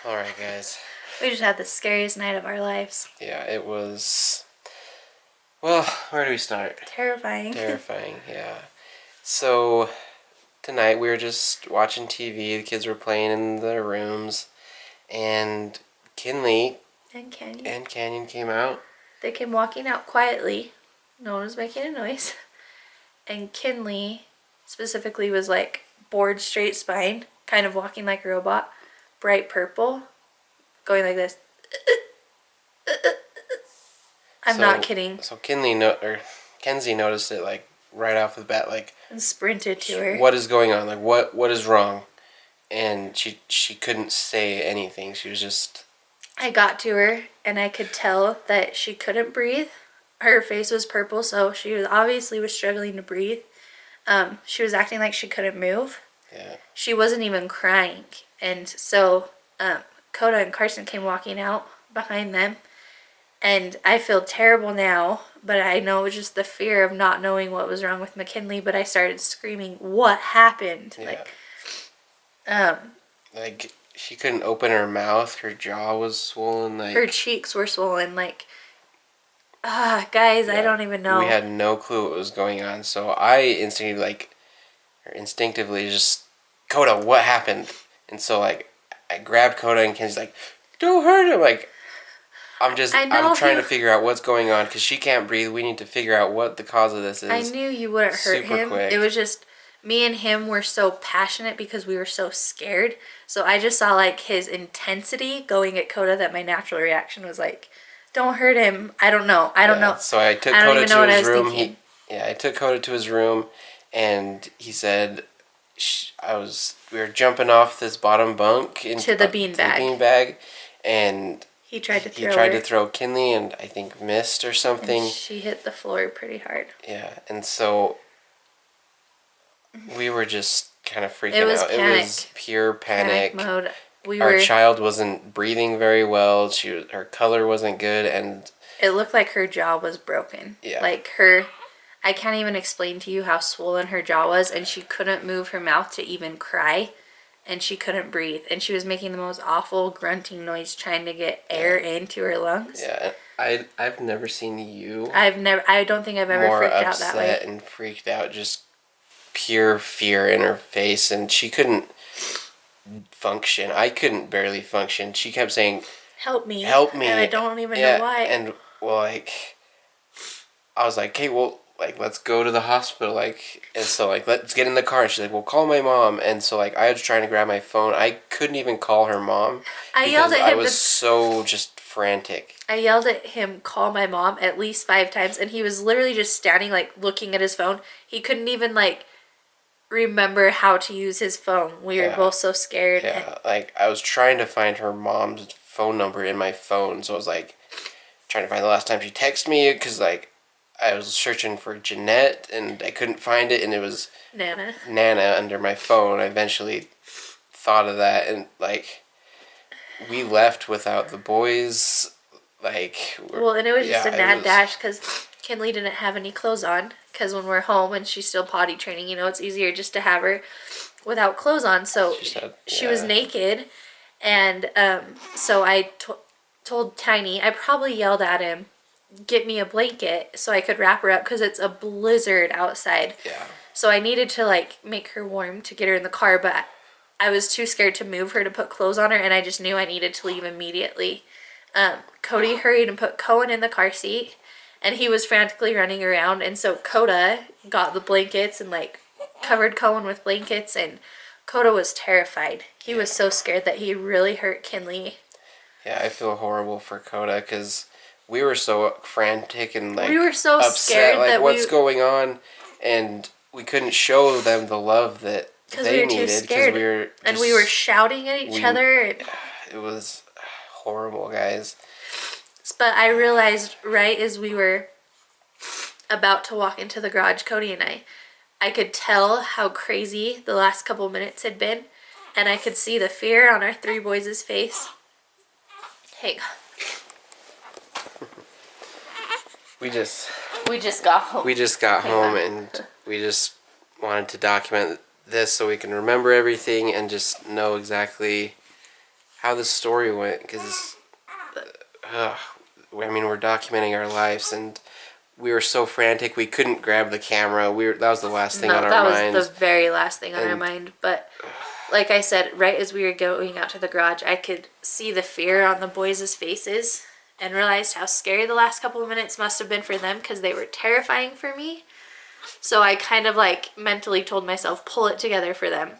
Alright, guys. We just had the scariest night of our lives. Yeah, it was... Well, where do we start? Terrifying. Terrifying, yeah. So, tonight we were just watching TV. The kids were playing in their rooms. And McKinlee And Canyon came out. They came walking out quietly. No one was making a noise. And Kinley specifically was like bored straight spine, kind of walking like a robot, bright purple, going like this. I'm not kidding. So Kenzie noticed it like right off the bat, like, and sprinted to her. What is going on? Like, what is wrong? And she couldn't say anything. She was just... I got to her and I could tell that she couldn't breathe. Her face was purple, so she was struggling to breathe. She was acting like she couldn't move. Yeah. She wasn't even crying. And so Coda and Carson came walking out behind them. And I feel terrible now, but I know it was just the fear of not knowing what was wrong with McKinlee. But I started screaming, "What happened?" Yeah. Like she couldn't open her mouth. Her jaw was swollen. Like her cheeks were swollen. Like, guys, yeah, I don't even know. We had no clue what was going on. So I instinctively just, Coda, what happened? And so like I grabbed Coda and Kenzie's like, "Don't hurt him!" Like. I'm trying to figure out what's going on because she can't breathe. We need to figure out what the cause of this is. I knew you wouldn't hurt him. Quick. It was just me and him were so passionate because we were so scared. So I just saw like his intensity going at Coda that my natural reaction was like, "Don't hurt him." I don't know. So I took Coda to his room. I took Coda to his room, and he said, we were jumping off this bottom bunk into the beanbag, and. He tried to throw Kinley and I think missed or something. And she hit the floor pretty hard. Yeah, and so we were just kind of freaking out. Panic. It was pure panic mode. Our child wasn't breathing very well. Her color wasn't good, and it looked like her jaw was broken. Yeah. Like I can't even explain to you how swollen her jaw was, and she couldn't move her mouth to even cry. And she couldn't breathe, and she was making the most awful grunting noise trying to get air into her lungs. Yeah, I've never seen you. I don't think I've ever freaked out that way. More upset and freaked out, just pure fear in her face, and she couldn't function. I couldn't barely function. She kept saying, "Help me, help me," and I don't even know why. And well, like, I was like, "Okay, well." Like, let's go to the hospital, like, and so, like, let's get in the car, and she's like, well, call my mom, and so, like, I was trying to grab my phone, I couldn't even call her mom, I yelled at him. I was so just frantic. I yelled at him, call my mom, at least 5 times, and he was literally just standing, like, looking at his phone. He couldn't even, like, remember how to use his phone. We were both so scared. Yeah, like, I was trying to find her mom's phone number in my phone, so I was, like, trying to find the last time she texted me, because, like, I was searching for Jeanette, and I couldn't find it, and it was Nana under my phone. I eventually thought of that, and, like, we left without the boys, like... and it was just a mad dash, because Kinley didn't have any clothes on, because when we're home and she's still potty training, you know, it's easier just to have her without clothes on, so she was naked, and so I told Tiny, I probably yelled at him, get me a blanket so I could wrap her up because it's a blizzard outside. Yeah. So I needed to like make her warm to get her in the car, but I was too scared to move her to put clothes on her, and I just knew I needed to leave immediately. Cody hurried and put Cohen in the car seat, and he was frantically running around, and so Coda got the blankets and like covered Cohen with blankets, and Coda was terrified. He was so scared that he really hurt Kinley. Yeah, I feel horrible for Coda because we were so frantic and like we were so upset, scared like that what's going on, and we couldn't show them the love that they needed because we were shouting at each other. It was horrible, guys. But I realized right as we were about to walk into the garage, Cody and I could tell how crazy the last couple minutes had been, and I could see the fear on our 3 boys' face. Hey. We just got home. We just got home, and we just wanted to document this so we can remember everything and just know exactly how the story went, because I mean, we're documenting our lives, and we were so frantic we couldn't grab the camera. That was the last thing on our minds. That was the very last thing on our mind. But like I said, right as we were going out to the garage, I could see the fear on the boys' faces and realized how scary the last couple of minutes must have been for them, because they were terrifying for me. So I kind of like mentally told myself, pull it together for them.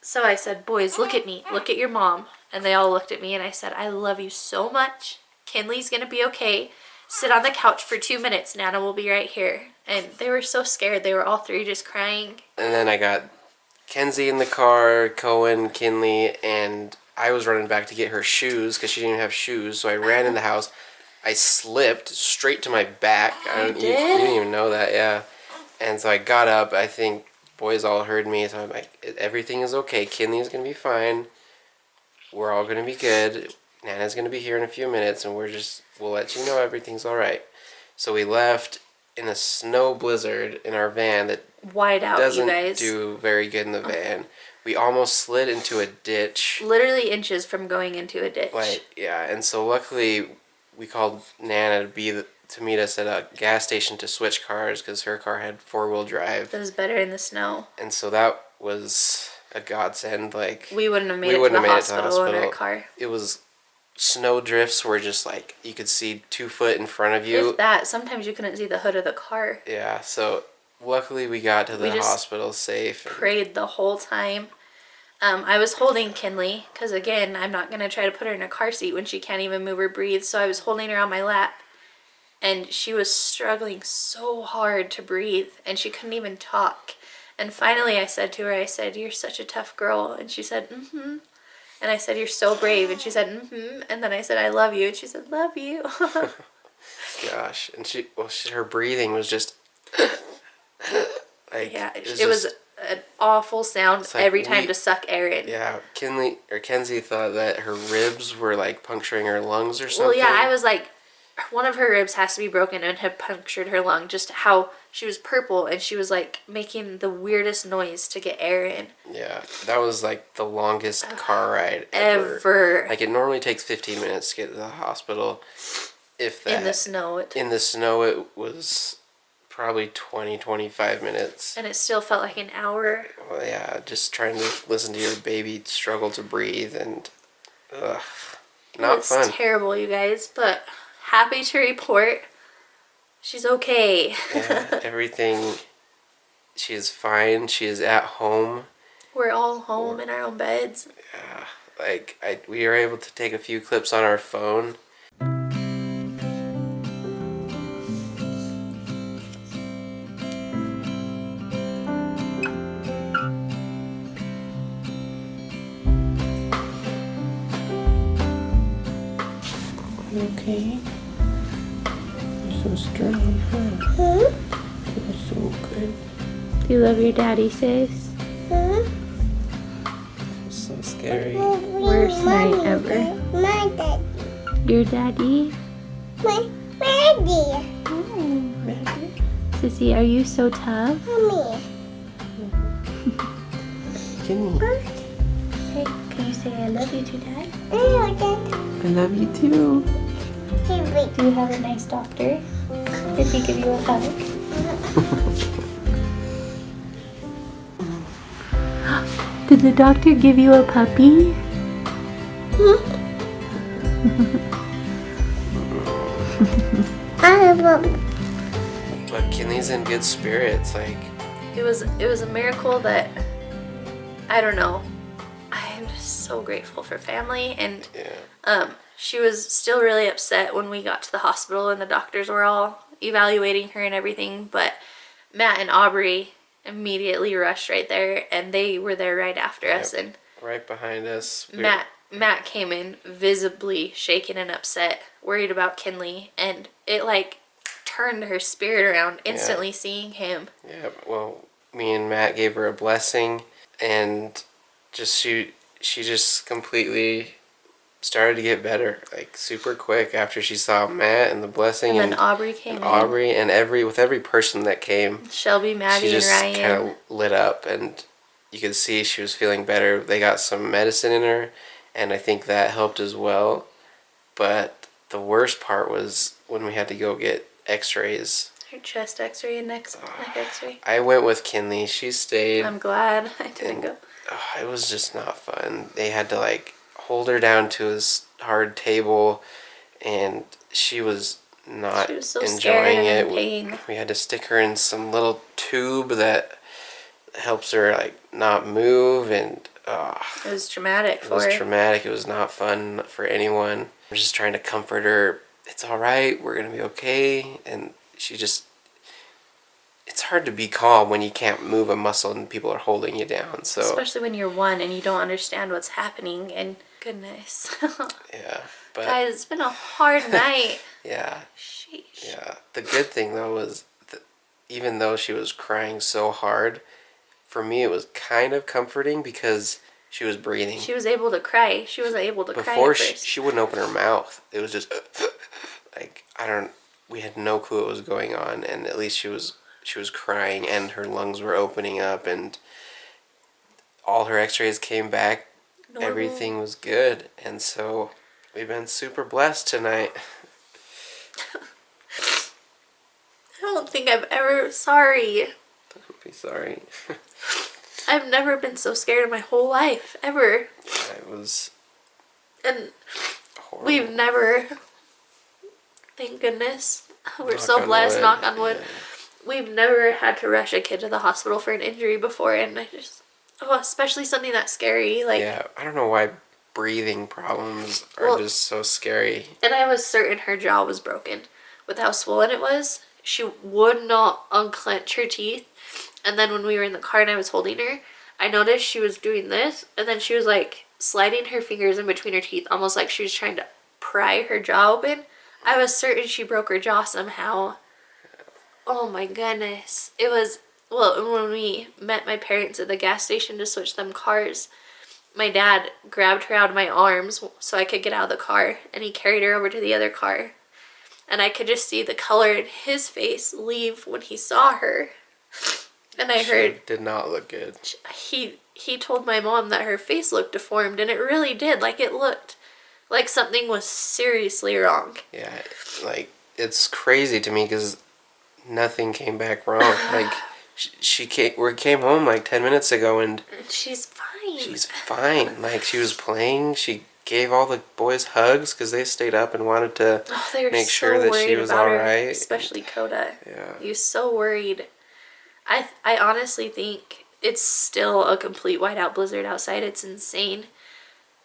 So I said, boys, look at me. Look at your mom. And they all looked at me, and I said, I love you so much. Kinley's going to be okay. Sit on the couch for 2 minutes. Nana will be right here. And they were so scared. They were all three just crying. And then I got Kenzie in the car, Cohen, Kinley, and I was running back to get her shoes because she didn't even have shoes. So I ran in the house. I slipped straight to my back. You didn't even know that, yeah. And so I got up. I think boys all heard me. So I'm like, everything is okay. Kinley's going to be fine. We're all going to be good. Nana's going to be here in a few minutes, and we'll let you know everything's all right. So we left in a snow blizzard in our van that wide out, doesn't you guys. do very good in the van. We almost slid into a ditch. Literally inches from going into a ditch. Yeah, and so luckily we called Nana to meet us at a gas station to switch cars because her car had 4-wheel drive. It was better in the snow. And so that was a godsend. We wouldn't have made it to the hospital in our car. It was snow drifts were just like you could see 2 foot in front of you. If that, sometimes you couldn't see the hood of the car. Yeah, so luckily we got to the hospital safe. Prayed the whole time. I was holding Kinley because, again, I'm not going to try to put her in a car seat when she can't even move or breathe. So I was holding her on my lap, and she was struggling so hard to breathe, and she couldn't even talk. And finally I said to her, you're such a tough girl. And she said, mm-hmm. And I said, you're so brave. And she said, mm-hmm. And then I said, I love you. And she said, love you. Gosh. And her breathing was just yeah, it was an awful sound every time to suck air in. Yeah, Kenzie thought that her ribs were like puncturing her lungs or something. Well, yeah, I was like, one of her ribs has to be broken and have punctured her lung. Just how she was purple and she was like making the weirdest noise to get air in. Yeah, that was like the longest car ride ever. Like it normally takes 15 minutes to get to the hospital. If that. In the snow. In the snow it was probably 20-25 minutes. And it still felt like an hour. Well, yeah, just trying to listen to your baby struggle to breathe and not fun. It's terrible, you guys, but happy to report she's okay. Yeah, everything, she is fine. She is at home. We're all home in our own beds. Yeah, we were able to take a few clips on our phone. Okay. You're so strong, huh? You're so good. Do you love your daddy, sis? It's so scary. Worst night ever. My daddy. Your daddy? My daddy. Sissy, are you so tough? Mommy. Hey, can you say I love you to Dad? I love you too. Do you have a nice doctor? Did he give you a hug? Did the doctor give you a puppy? I love him. But Kinley's in good spirits. It was a miracle that, I don't know. I'm just so grateful for family, and she was still really upset when we got to the hospital and the doctors were all evaluating her and everything, but Matt and Aubrey immediately rushed right there, and they were there right after us, and right behind us. Matt came in visibly shaken and upset, worried about Kinley, and it turned her spirit around instantly seeing him. Yeah, well, me and Matt gave her a blessing, and she just completely started to get better, super quick after she saw Matt and the blessing. And then Aubrey came in. Aubrey, and with every person that came, Shelby, Maddie, and Ryan. She just kind of lit up, and you could see she was feeling better. They got some medicine in her, and I think that helped as well. But the worst part was when we had to go get x-rays. Her chest x-ray and neck x-ray. I went with Kinley. She stayed. I'm glad I didn't go. It was just not fun. They had to like hold her down to a hard table, and she was not so enjoying it. In pain. We had to stick her in some little tube that helps her like not move, and it was traumatic for her. It was traumatic. It was not fun for anyone. We're just trying to comfort her. It's all right. We're gonna be okay. And she just. It's hard to be calm when you can't move a muscle and people are holding you down. So especially when you're 1 and you don't understand what's happening. And goodness. Yeah, but guys, it's been a hard night. Yeah. Sheesh. Yeah. The good thing though was that even though she was crying so hard, for me it was kind of comforting because she was breathing. She was able to cry. She wasn't able to cry at Before first. she wouldn't open her mouth. It was just like we had no clue what was going on, and at least she was crying and her lungs were opening up and all her x-rays came back. Normal. Everything was good, and so we've been super blessed tonight. I don't think I've ever... Sorry. Don't be sorry. I've never been so scared in my whole life, ever. Yeah, it was... And horrible. We've never... Thank goodness. We're so blessed, knock on wood. Yeah. We've never had to rush a kid to the hospital for an injury before, and I just... Oh, especially something that scary. Like, yeah, I don't know why breathing problems are just so scary. And I was certain her jaw was broken. With how swollen it was, she would not unclench her teeth. And then when we were in the car and I was holding her, I noticed she was doing this, and then she was like sliding her fingers in between her teeth, almost like she was trying to pry her jaw open. I was certain she broke her jaw somehow. Oh my goodness. It was... Well, when we met my parents at the gas station to switch them cars, my dad grabbed her out of my arms so I could get out of the car, and he carried her over to the other car. And I could just see the color in his face leave when he saw her. And I heard... She did not look good. He told my mom that her face looked deformed, and it really did. Like, it looked like something was seriously wrong. Yeah, like, it's crazy to me because nothing came back wrong. Like... We came home like 10 minutes ago and she's fine. She's fine. Like, she was playing. She gave all the boys hugs because they stayed up and wanted to make sure that she was all right. Especially Coda. Yeah. He was so worried. I honestly think it's still a complete whiteout blizzard outside. It's insane.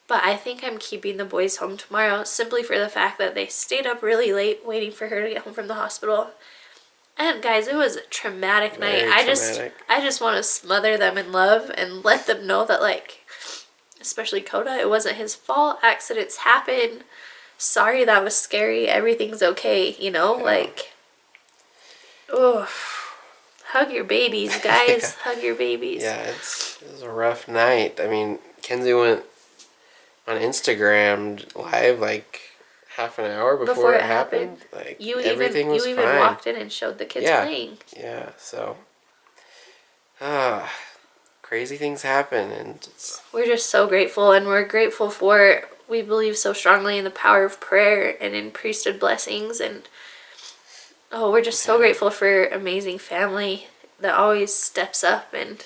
But I think I'm keeping the boys home tomorrow simply for the fact that they stayed up really late waiting for her to get home from the hospital. And guys, it was a traumatic night. I just want to smother them in love and let them know that, like, especially Coda, it wasn't his fault. Accidents happen. Sorry, that was scary. Everything's okay, you know? Yeah. Like, oh, hug your babies, guys. Hug your babies. Yeah, it was a rough night. I mean, Kenzie went on Instagram live, like, half an hour before it happened. Like, everything was fine. You even walked in and showed the kids playing. Yeah, so crazy things happen, and we're just so grateful, and we're grateful for, we believe so strongly in the power of prayer and in priesthood blessings, and we're just so grateful for amazing family that always steps up, and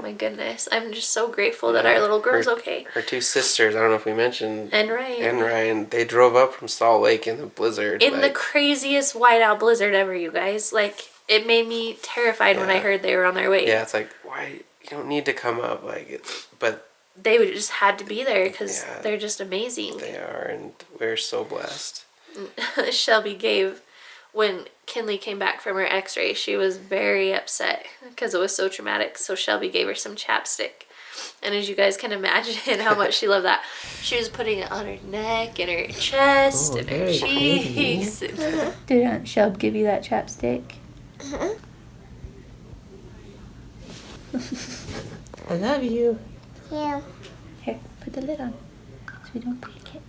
my goodness. I'm just so grateful that our little girl's okay. Her two sisters, I don't know if we mentioned. And Ryan. They drove up from Salt Lake in the blizzard. In the craziest whiteout blizzard ever, you guys. Like, it made me terrified when I heard they were on their way. Yeah, it's like, why? You don't need to come up. But they just had to be there because they're just amazing. They are, and we're so blessed. Shelby gave... When Kinley came back from her x-ray, she was very upset because it was so traumatic. So Shelby gave her some chapstick. And as you guys can imagine how much she loved that, she was putting it on her neck and her chest and her cheeks. Did Aunt Shelby give you that chapstick? Uh-huh. I love you. Yeah. Here, put the lid on so we don't break it.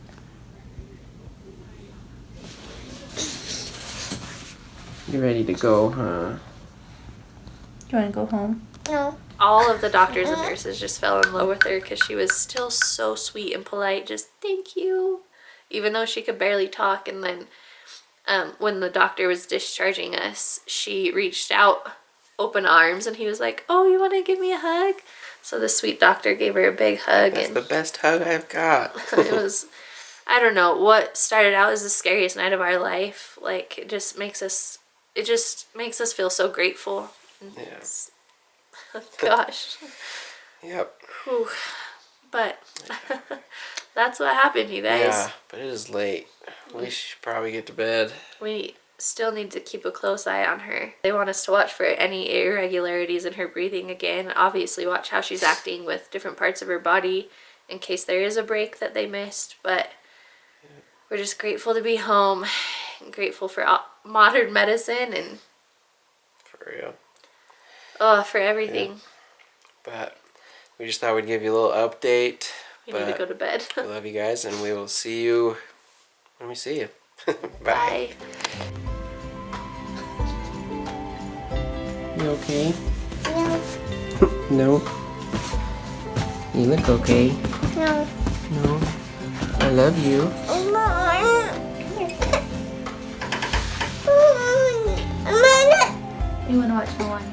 You ready to go, huh? You want to go home? No. all of the doctors and nurses just fell in love with her because she was still so sweet and polite. Just thank you, even though she could barely talk. And then when the doctor was discharging us, she reached out, open arms, and he was like, "Oh, you want to give me a hug?" So the sweet doctor gave her a big hug. That's and the best hug I've got. it was, I don't know, what started out as the scariest night of our life. Like, it just makes us feel so grateful. Yes. Gosh. Yep. Whew. But that's what happened, you guys. Yeah, but it is late. We should probably get to bed. We still need to keep a close eye on her. They want us to watch for any irregularities in her breathing again. Obviously, watch how she's acting with different parts of her body in case there is a break that they missed. But we're just grateful to be home and grateful for modern medicine and For real. for everything. But we just thought we'd give you a little update. We need to go to bed. We love you guys, and we will see you when we see you. Bye. You okay? No. No. You look okay. No. No. I love you. Mama. You want to watch Moana?